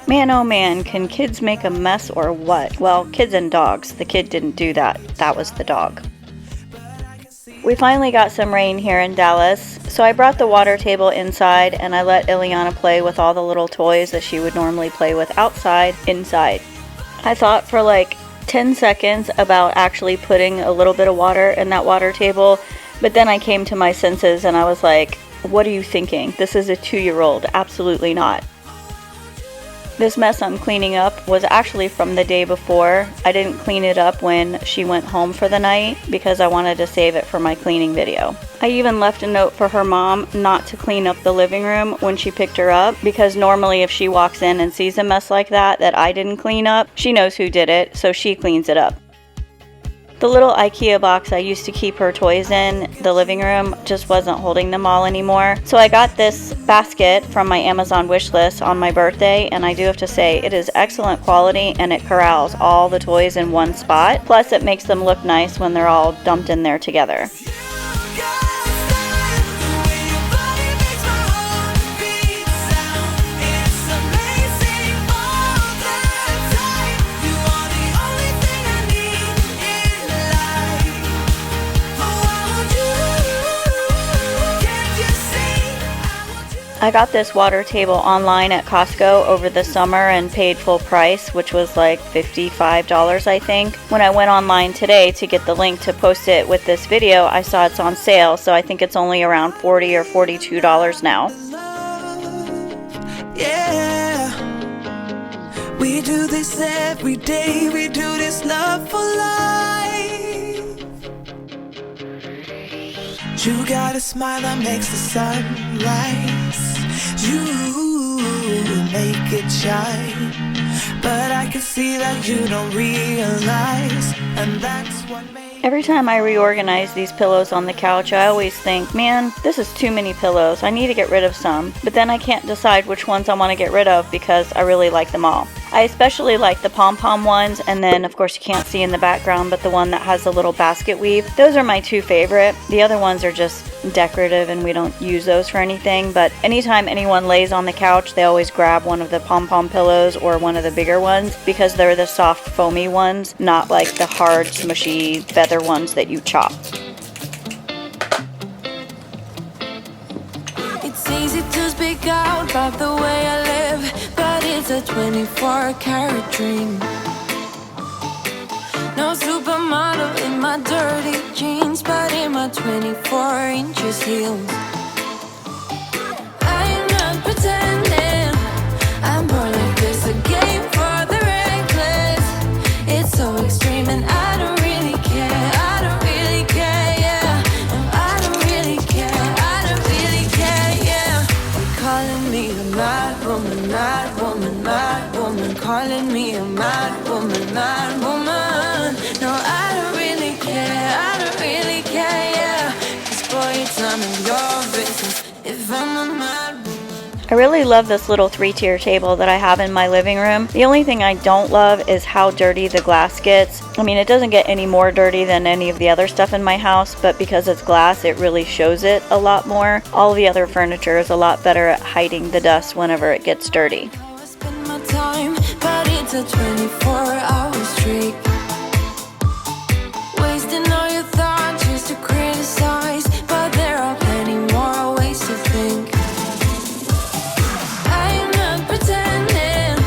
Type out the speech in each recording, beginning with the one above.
Man, oh man, can kids make a mess or what? Well, kids and dogs. The kid didn't do that. That was the dog. We finally got some rain here in Dallas, so I brought the water table inside and I let Ileana play with all the little toys that she would normally play with outside, inside. I thought for like 10 seconds about actually putting a little bit of water in that water table, but then I came to my senses and I was like, what are you thinking? This is a 2-year-old. Absolutely not. This mess I'm cleaning up was actually from the day before. I didn't clean it up when she went home for the night because I wanted to save it for my cleaning video. I even left a note for her mom not to clean up the living room when she picked her up, because normally if she walks in and sees a mess like that I didn't clean up, she knows who did it, so she cleans it up. The little IKEA box I used to keep her toys in the living room just wasn't holding them all anymore. So I got this basket from my Amazon wish list on my birthday, and I do have to say it is excellent quality and it corrals all the toys in one spot. Plus it makes them look nice when they're all dumped in there together. I got this water table online at Costco over the summer and paid full price, which was like $55 I think. When I went online today to get the link to post it with this video, I saw it's on sale, so I think it's only around $40 or $42 now. Yeah, we do this every day, we do this love for life. You got a smile that makes the sun rise. You make it shine, but I can see that you don't realize, and that's what makes. Every time I reorganize these pillows on the couch, I always think, man, this is too many pillows. I need to get rid of some. But then I can't decide which ones I want to get rid of because I really like them all. I especially like the pom-pom ones, and then of course you can't see in the background, but the one that has the little basket weave. Those are my two favorite. The other ones are just decorative and we don't use those for anything, but anytime anyone lays on the couch, they always grab one of the pom-pom pillows or one of the bigger ones because they're the soft foamy ones, not like the hard smushy feather ones that you chop. It's easy to speak out about the way I live, but it's a 24-karat dream. No supermodel in my dirty jeans, but in my 24-inch heels. I'm not pretending, I'm born like this, a game for the reckless. It's so extreme and I don't really care, I don't really care, yeah. And I don't really care, I don't really care, yeah. They're calling me a mad woman, mad woman, mad woman. Calling me a mad woman, mad woman. No, I don't really care, I don't really care, yeah. 'Cause boy, it's none of your business if I'm a mad woman. I really love this little 3-tier table that I have in my living room. The only thing I don't love is how dirty the glass gets. I mean, it doesn't get any more dirty than any of the other stuff in my house, but because it's glass, it really shows it a lot more. All the other furniture is a lot better at hiding the dust whenever it gets dirty. I spend my time, but it's a 24-hour streak. Wasting all your thoughts just to criticize, but there are plenty more ways to think. I'm not pretending,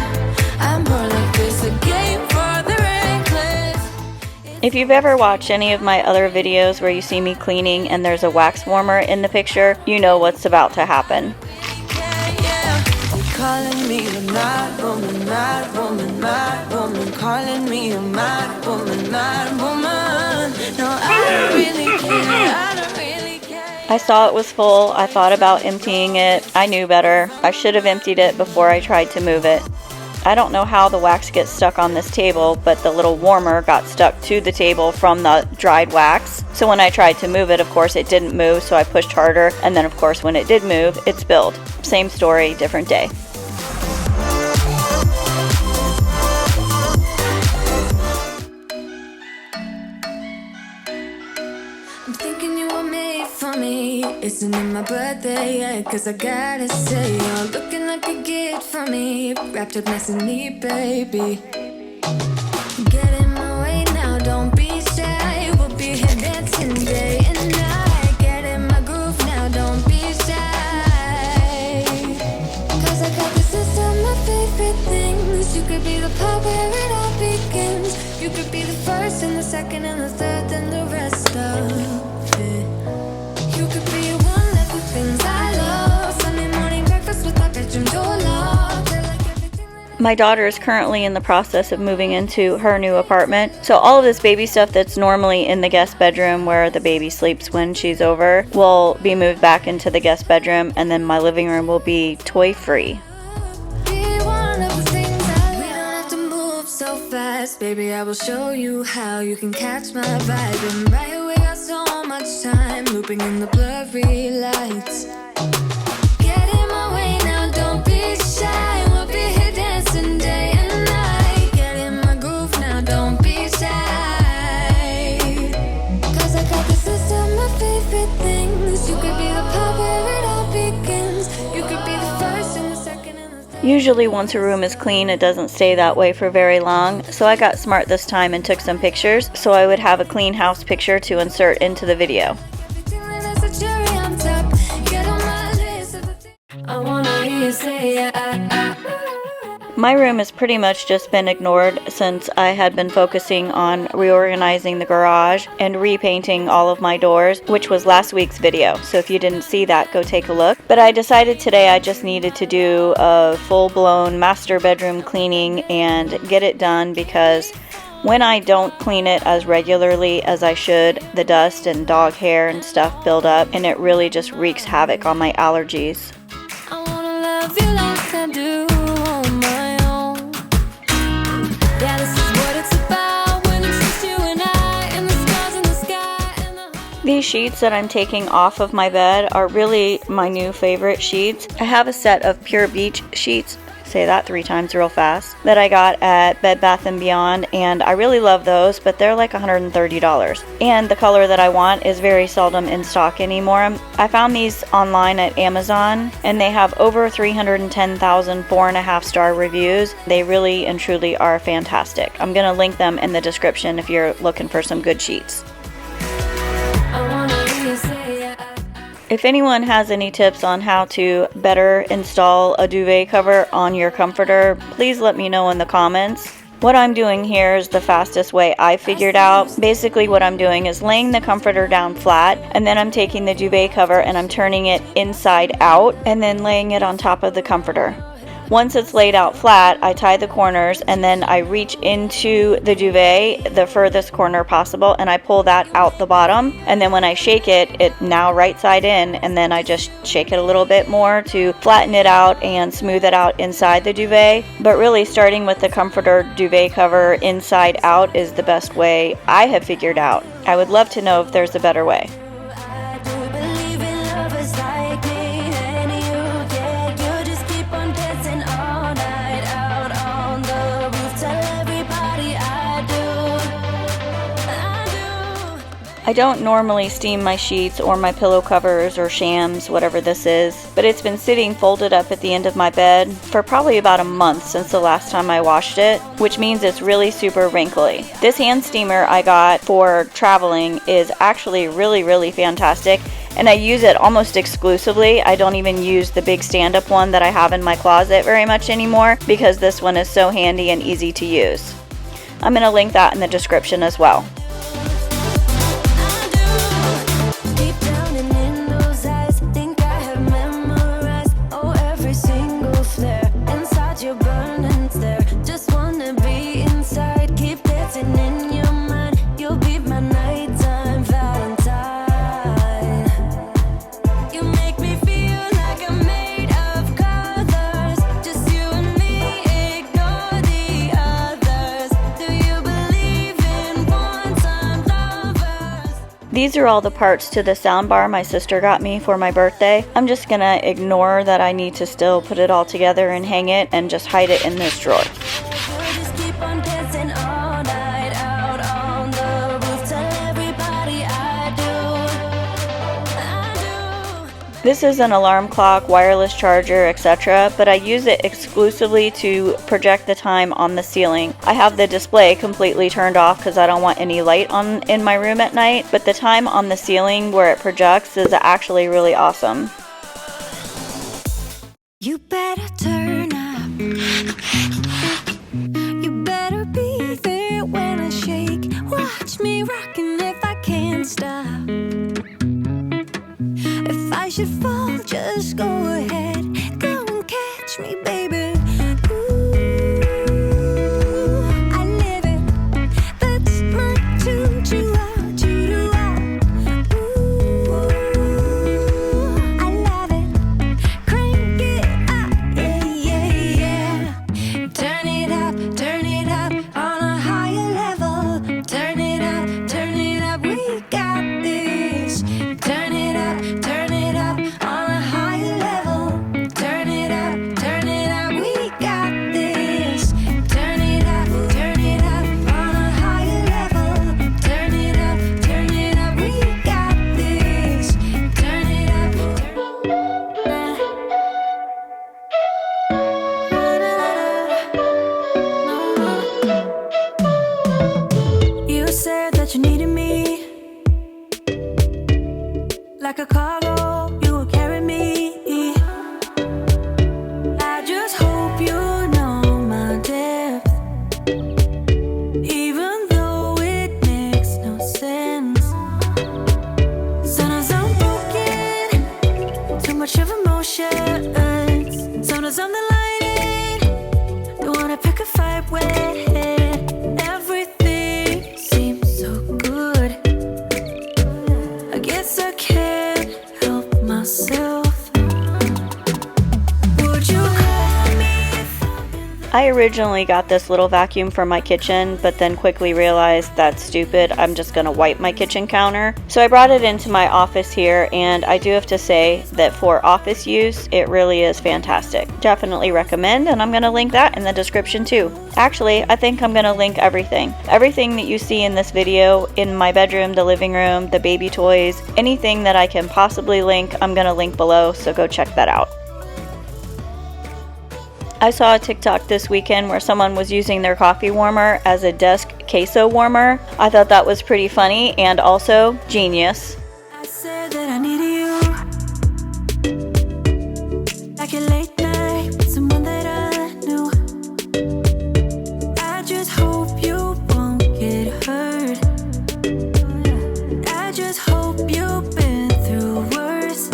I'm born like this, a game for the reckless. If you've ever watched any of my other videos where you see me cleaning and there's a wax warmer in the picture, you know what's about to happen. Calling me a mad woman, mad woman, mad woman. Calling me a mad woman, mad woman. No, I don't really care, I don't really care. I saw it was full. I thought about emptying it. I knew better. I should have emptied it before I tried to move it. I don't know how the wax gets stuck on this table, but the little warmer got stuck to the table from the dried wax. So when I tried to move it, of course it didn't move, so I pushed harder, and then of course when it did move, it spilled. Same story, different day. I'm thinking you were made for me. Isn't it my birthday yet? 'Cause I gotta say, you're looking that could get from me, wrapped up nice and neat, baby. Get in my way now, don't be shy. We'll be here dancing day and night. Get in my groove now, don't be shy. Cause I got this list of my favorite things. You could be the part where it all begins. You could be the first and the second and the third and the rest of it. You could be one of the things I love. Sunday morning breakfast with our bedroom door locked. I like everything that My daughter is currently in the process of moving into her new apartment, so all of this baby stuff that's normally in the guest bedroom where the baby sleeps when she's over will be moved back into the guest bedroom, and then my living room will be toy free. be one of the things I love. We don't have to move so fast, baby. I will show you how you can catch my vibe. And right away, got so much time looping in the blurry lights. Get in my way now, don't be shy. We'll be here dancing day and night. Get in my groove now, don't be shy. Cause I got this list of my favorite things. You could be the part where it all begins. You could be the first and the second and the third. Usually once a room is clean, it doesn't stay that way for very long, so I got smart this time and took some pictures so I would have a clean house picture to insert into the video. Feeling as a cherry on top. Get on my list of the things I wanna hear you say. My room has pretty much just been ignored since I had been focusing on reorganizing the garage and repainting all of my doors, which was last week's video. So if you didn't see that, go take a look. But I decided today I just needed to do a full-blown master bedroom cleaning and get it done, because when I don't clean it as regularly as I should, the dust and dog hair and stuff build up, and it really just wreaks havoc on my allergies. I wanna love you like I do on my own. Yeah, this is what it's about when it's just you and I and the stars in the sky and the These sheets that I'm taking off of my bed are really my new favorite sheets. I have a set of Pure Beach sheets, say that 3 times real fast, that I got at Bed Bath & Beyond, and I really love those, but they're like $130. And the color that I want is very seldom in stock anymore. I found these online at Amazon, and they have over 310,000 4.5-star reviews. They really and truly are fantastic. I'm going to link them in the description if you're looking for some good sheets. I wanna hear you say If anyone has any tips on how to better install a duvet cover on your comforter, please let me know in the comments. What I'm doing here is the fastest way I figured out. Basically what I'm doing is laying the comforter down flat, and then I'm taking the duvet cover and I'm turning it inside out and then laying it on top of the comforter. Once it's laid out flat, I tie the corners and then I reach into the duvet, the furthest corner possible, and I pull that out the bottom. And then when I shake it, it now right side in, and then I just shake it a little bit more to flatten it out and smooth it out inside the duvet. But really, starting with the comforter duvet cover inside out is the best way I have figured out. I would love to know if there's a better way. I do believe in lovers like me and you. Yeah, you just keep on dancing all night out on the roof. Tell everybody I do. I don't normally steam my sheets or my pillow covers or shams, whatever this is, but it's been sitting folded up at the end of my bed for probably about a month since the last time I washed it, which means it's really super wrinkly. This hand steamer I got for traveling is actually really fantastic, and I use it almost exclusively. I don't even use the big stand-up one that I have in my closet very much anymore, because this one is so handy and easy to use. I'm going to link that in the description as well. Deep down and in those eyes, think I have memorized every single flare inside your burning stare. Just wanna be inside, keep dancing in your mind. You'll be my nighttime Valentine. You make me feel like I'm made of colors. Just you and me, ignore the others. Do you believe in one-time lovers? These are all the parts to the soundbar my sister got me for my birthday. I'm just gonna ignore that I need to still put it all together and hang it, and just hide it in this drawer. We'll just keep on dancing all night out on the roof. Tell everybody I do. This is an alarm clock, wireless charger, etc., but I use it exclusively to project the time on the ceiling. I have the display completely turned off because I don't want any light on in my room at night, but the time on the ceiling where it projects is actually really awesome. You better turn up. You better be there when I shake. Watch me rocking if I can't stop. If I should fall, just go ahead. Go and catch me, baby. Ooh, I live it. That's my tune to out, to out. Ooh, I love it. Crank it up, yeah, yeah, yeah. Turn it up on a higher level. Turn it up, we got this. Turn it up on a higher level. Turn it up, we got this. Turn it up on a higher level. Turn it up, we got this. Turn it up, You said that you needed me. Like a cargo, you will carry me. I just hope you know my depth, even though it makes no sense. Sometimes I'm broken, too much of emotions. Sometimes I'm the lightning, don't wanna pick a fight with. Everything seems so good. I guess I can't help myself. Would you call me if I'm in the I originally got this little vacuum for my kitchen, but then quickly realized that's stupid. I'm just gonna wipe my kitchen counter. So I brought it into my office here, and I do have to say that for office use, it really is fantastic. Definitely recommend, and I'm gonna link that in the description too. Actually, I think I'm gonna link everything. Everything that you see in this video, in my bedroom, the living room, the baby toys, anything that I can possibly link, I'm gonna link below, so go check that out. I saw a TikTok this weekend where someone was using their coffee warmer as a desk queso warmer. I thought that was pretty funny and also genius. I said that I needed you, like a late night with someone that I knew. I just hope you won't get hurt. I just hope you've been through worse.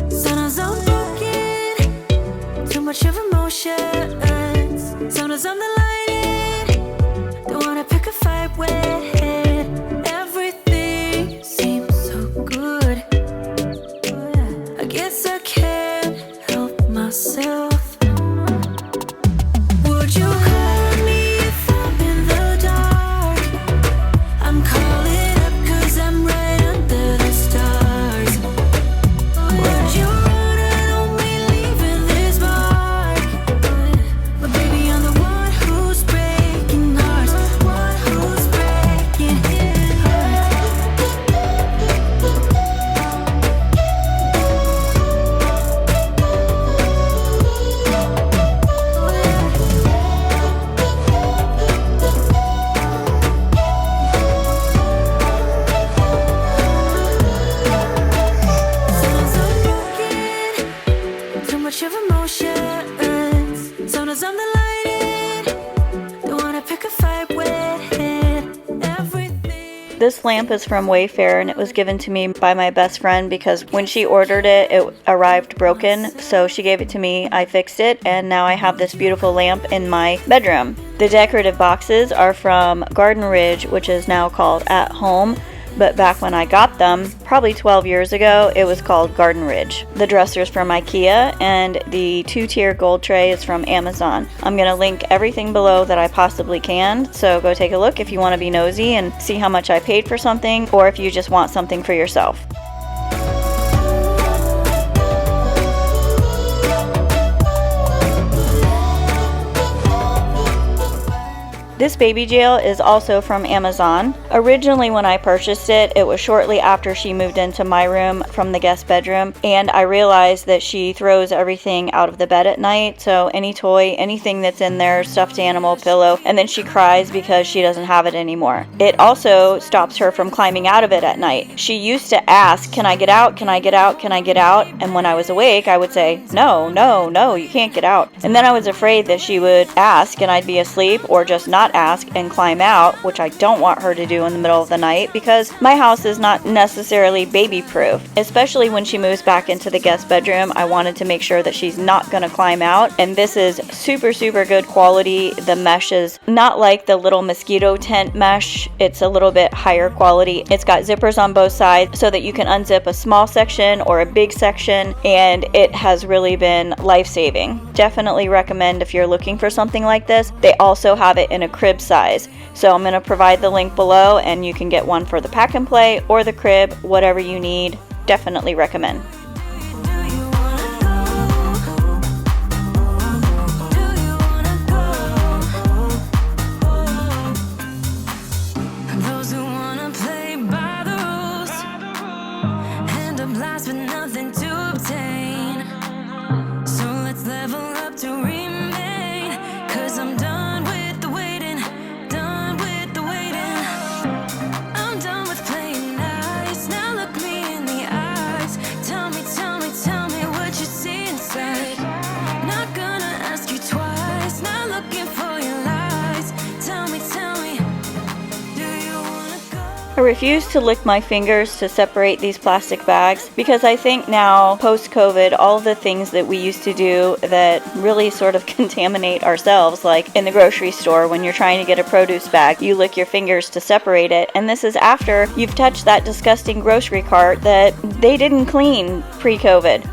Sometimes I'm broken, too much of emotions. Sometimes I'm the lightning, don't wanna pick a fight with. Everything seems so good. I guess I can't help myself. Would you call me if I'm in the dark? I'm calling up 'cause I'm right under the stars. Would you run on me leaving this mark? But baby, I'm the one who's breaking hearts, one who's breaking Sometimes I'm broken, too much of emotions. Sometimes I'm the lightning, don't wanna pick a fight with. Everything. This lamp is from Wayfair, and it was given to me by my best friend because when she ordered it, it arrived broken. So she gave it to me, I fixed it, and now I have this beautiful lamp in my bedroom. The decorative boxes are from Garden Ridge, which is now called At Home. But back when I got them, probably 12 years ago, it was called Garden Ridge. The dresser's from IKEA, and the 2-tier gold tray is from Amazon. I'm going to link everything below that I possibly can, so go take a look if you want to be nosy and see how much I paid for something, or if you just want something for yourself. This baby jail is also from Amazon. Originally when I purchased it, it was shortly after she moved into my room from the guest bedroom, and I realized that she throws everything out of the bed at night. So any toy, anything that's in there, stuffed animal, pillow, and then she cries because she doesn't have it anymore. It also stops her from climbing out of it at night. She used to ask, "Can I get out? Can I get out? Can I get out?" And when I was awake, I would say, "No, no, no, you can't get out." And then I was afraid that she would ask and I'd be asleep, or just not ask and climb out, which I don't want her to do in the middle of the night because my house is not necessarily baby proof. Especially when she moves back into the guest bedroom, I wanted to make sure that she's not going to climb out. And this is super good quality. The mesh is not like the little mosquito tent mesh. It's a little bit higher quality. It's got zippers on both sides so that you can unzip a small section or a big section, and it has really been life-saving. Definitely recommend if you're looking for something like this. They also have it in a crib size. So I'm going to provide the link below, and you can get one for the pack and play or the crib, whatever you need. Definitely recommend. I refuse to lick my fingers to separate these plastic bags because I think now, post-COVID, all of the things that we used to do that really sort of contaminate ourselves, like in the grocery store when you're trying to get a produce bag, you lick your fingers to separate it, and this is after you've touched that disgusting grocery cart that they didn't clean pre-COVID.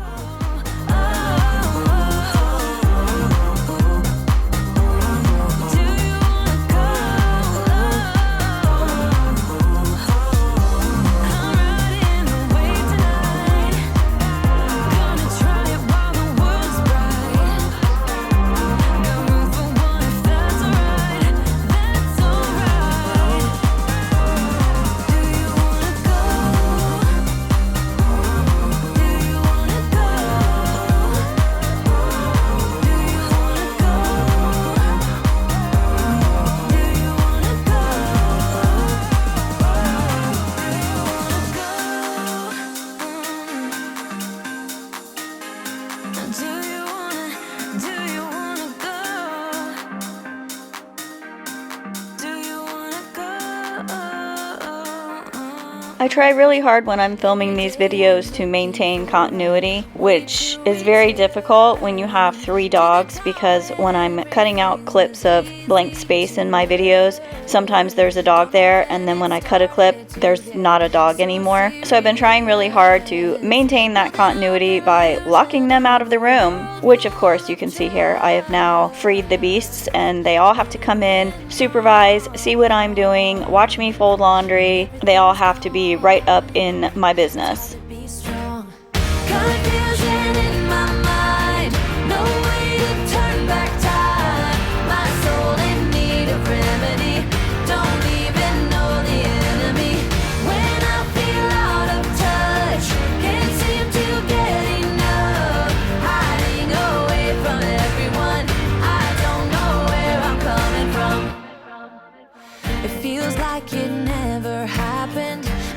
I try really hard when I'm filming these videos to maintain continuity, which is very difficult when you have 3 dogs, because when I'm cutting out clips of blank space in my videos, sometimes there's a dog there, and then when I cut a clip, there's not a dog anymore. So I've been trying really hard to maintain that continuity by locking them out of the room, which of course you can see here. I have now freed the beasts, and they all have to come in, supervise, see what I'm doing, watch me fold laundry. They all have to be right up in my business.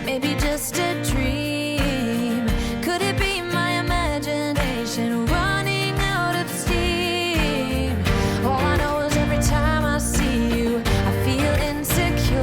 Maybe just a dream. Could it be my imagination running out of steam? All I know is every time I see you, I feel insecure.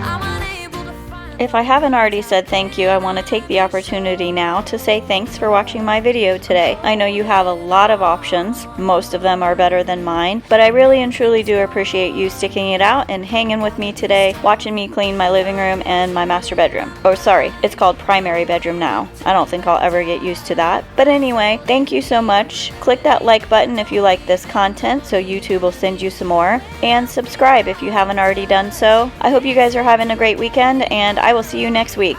I'm unable to find. If I haven't already said thank you, I want to take the opportunity now to say thanks for watching my video today. I know you have a lot of options. Most of them are better than mine, but I really and truly do appreciate you sticking it out and hanging with me today, watching me clean my living room and my master bedroom. Oh, sorry, it's called primary bedroom now. I don't think I'll ever get used to that. But anyway, thank you so much. Click that like button if you like this content so YouTube will send you some more. And subscribe if you haven't already done so. I hope you guys are having a great weekend, and I will see you next week.